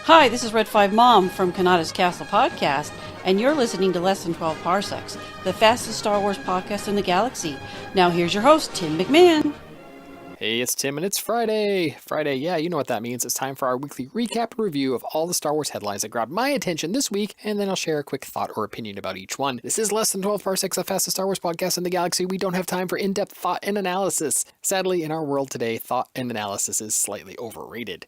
Hi, this is Red 5 Mom from Kanata's Castle Podcast, and you're listening to Less Than 12 Parsecs, the fastest Star Wars podcast in the galaxy. Now here's your host, Tim McMahon. Hey, it's Tim, and it's Friday. Yeah, you know what that means. It's time for our weekly recap and review of all the Star Wars headlines that grabbed my attention this week, and then I'll share a quick thought or opinion about each one. This is Less Than 12 Parsecs, the fastest Star Wars podcast in the galaxy. We don't have time for in-depth thought and analysis. Sadly, in our world today, thought and analysis is slightly overrated.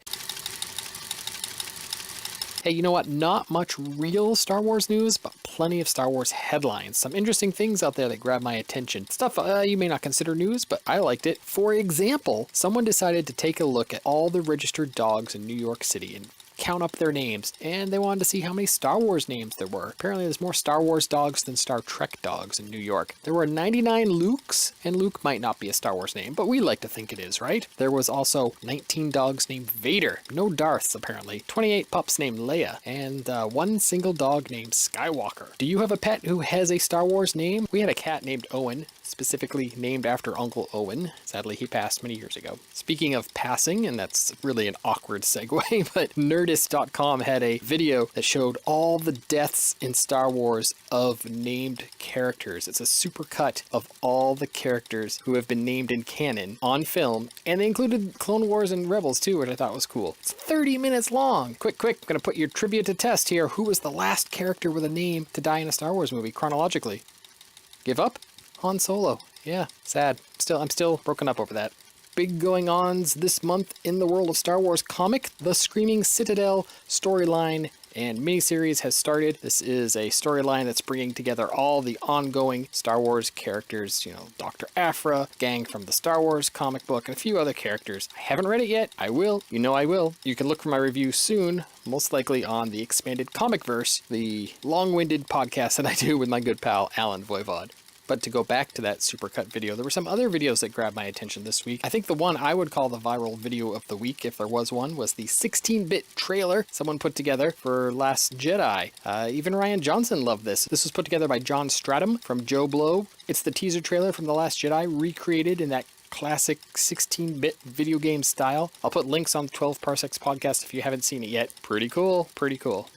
Hey, you know what? Not much real Star Wars news, but plenty of Star Wars headlines. Some interesting things out there that grab my attention. Stuff you may not consider news, but I liked it. For example, someone decided to take a look at all the registered dogs in New York City and count up their names, and they wanted to see how many Star Wars names there were. Apparently there's more Star Wars dogs than Star Trek dogs in New York. There were 99 Lukes, and Luke might not be a Star Wars name, but we like to think it is, right? There was also 19 dogs named Vader, no Darths apparently, 28 pups named Leia, and one single dog named Skywalker. Do you have a pet who has a Star Wars name? We had a cat named Owen, specifically named after Uncle Owen. Sadly, he passed many years ago. Speaking of passing, and that's really an awkward segue, but Nerdist.com had a video that showed all the deaths in Star Wars of named characters. It's a supercut of all the characters who have been named in canon on film, and they included Clone Wars and Rebels too, which I thought was cool. It's 30 minutes long. Quick, I'm gonna put your trivia to test here. Who was the last character with a name to die in a Star Wars movie, chronologically? Give up? Han Solo. Yeah, sad. I'm still broken up over that. Big going-ons this month in the world of Star Wars comic. The Screaming Citadel storyline and miniseries has started. This is a storyline that's bringing together all the ongoing Star Wars characters, Dr. Aphra, gang from the Star Wars comic book, and a few other characters. I haven't read it yet. I will. I will. You can look for my review soon, most likely on the Expanded Comic Verse, the long-winded podcast that I do with my good pal, Alan Voivod. But to go back to that supercut video, there were some other videos that grabbed my attention this week. I think the one I would call the viral video of the week, if there was one, was the 16-bit trailer someone put together for Last Jedi. Even Rian Johnson loved this. This was put together by John Stratham from Joe Blow. It's the teaser trailer from The Last Jedi, recreated in that classic 16-bit video game style. I'll put links on the 12 Parsecs podcast if you haven't seen it yet. Pretty cool.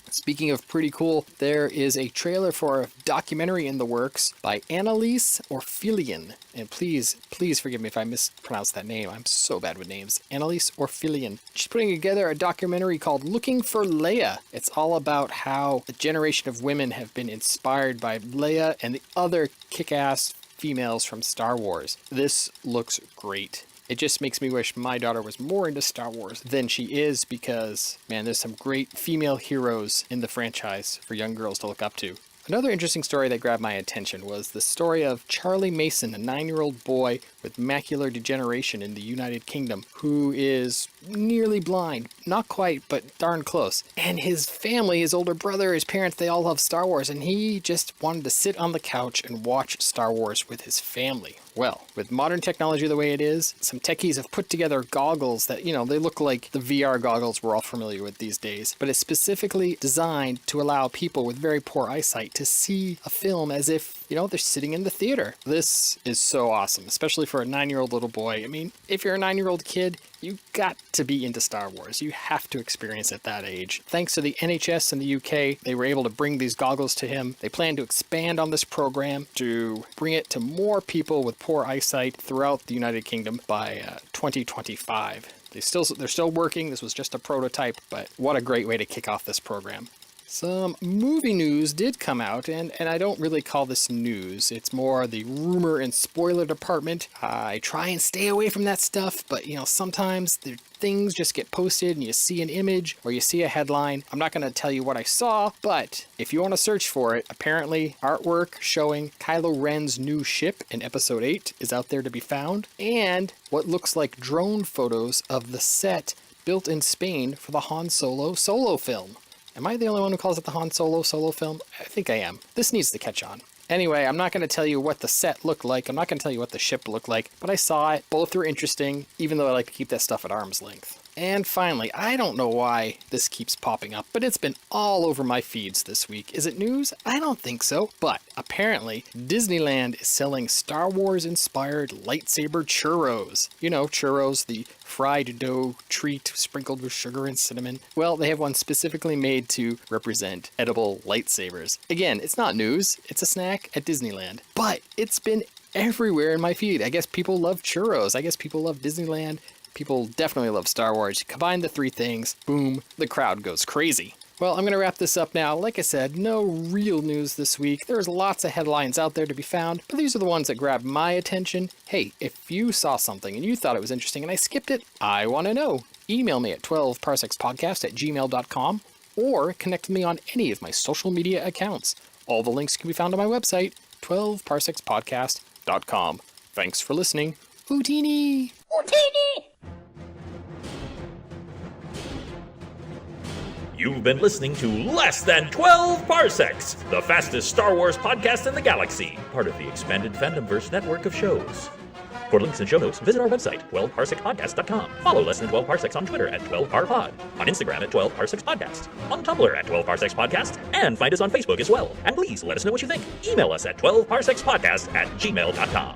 Speaking of pretty cool, there is a trailer for a documentary in the works by Annalise Orfilian. And please forgive me if I mispronounce that name. I'm so bad with names. Annalise Orfilian. She's putting together a documentary called Looking for Leia. It's all about how a generation of women have been inspired by Leia and the other kick-ass females from Star Wars. This looks great. It just makes me wish my daughter was more into Star Wars than she is, because, man, there's some great female heroes in the franchise for young girls to look up to. Another interesting story that grabbed my attention was the story of Charlie Mason, a 9-year-old boy with macular degeneration in the United Kingdom, who is nearly blind. Not quite, but darn close. And his family, his older brother, his parents, they all love Star Wars, and he just wanted to sit on the couch and watch Star Wars with his family. Well, with modern technology the way it is, some techies have put together goggles that, they look like the VR goggles we're all familiar with these days, but it's specifically designed to allow people with very poor eyesight to see a film as if, they're sitting in the theater. This is so awesome, especially for a 9-year-old little boy. I mean, if you're a 9-year-old kid, you got to be into Star Wars. You have to experience at that age. Thanks to the NHS in the UK, they were able to bring these goggles to him. They plan to expand on this program to bring it to more people with poor eyesight throughout the United Kingdom by 2025. They're still working. This was just a prototype, but what a great way to kick off this program. Some movie news did come out, and I don't really call this news. It's more the rumor and spoiler department. I try and stay away from that stuff, but sometimes things just get posted and you see an image or you see a headline. I'm not going to tell you what I saw, but if you want to search for it, apparently artwork showing Kylo Ren's new ship in Episode 8 is out there to be found, and what looks like drone photos of the set built in Spain for the Han Solo solo film. Am I the only one who calls it the Han Solo solo film? I think I am. This needs to catch on. Anyway, I'm not going to tell you what the set looked like. I'm not going to tell you what the ship looked like, but I saw it. Both were interesting, even though I like to keep that stuff at arm's length. And finally, I don't know why this keeps popping up, but it's been all over my feeds this week. Is it news? I don't think so, but apparently Disneyland is selling Star Wars-inspired lightsaber churros. You know, churros, the fried dough treat sprinkled with sugar and cinnamon. Well, they have one specifically made to represent edible lightsabers. Again, it's not news, it's a snack at Disneyland, but it's been everywhere in my feed. I guess people love churros. I guess people love Disneyland. People definitely love Star Wars. You combine the three things, boom, the crowd goes crazy. Well, I'm going to wrap this up now. Like I said, no real news this week. There's lots of headlines out there to be found, but these are the ones that grabbed my attention. Hey, if you saw something and you thought it was interesting and I skipped it, I want to know. Email me at 12parsecsPodcast@gmail.com or connect with me on any of my social media accounts. All the links can be found on my website, 12parsecsPodcast.com. Thanks for listening. Houdini! Houdini! You've been listening to Less Than 12 Parsecs, the fastest Star Wars podcast in the galaxy, part of the expanded Fandomverse network of shows. For links and show notes, visit our website, 12parsecsPodcast.com. Follow Less Than 12 Parsecs on Twitter at 12parpod, on Instagram at 12parsecs.podcast, on Tumblr at 12parsecs.podcast, and find us on Facebook as well. And please let us know what you think. Email us at 12parsecs.podcast@gmail.com.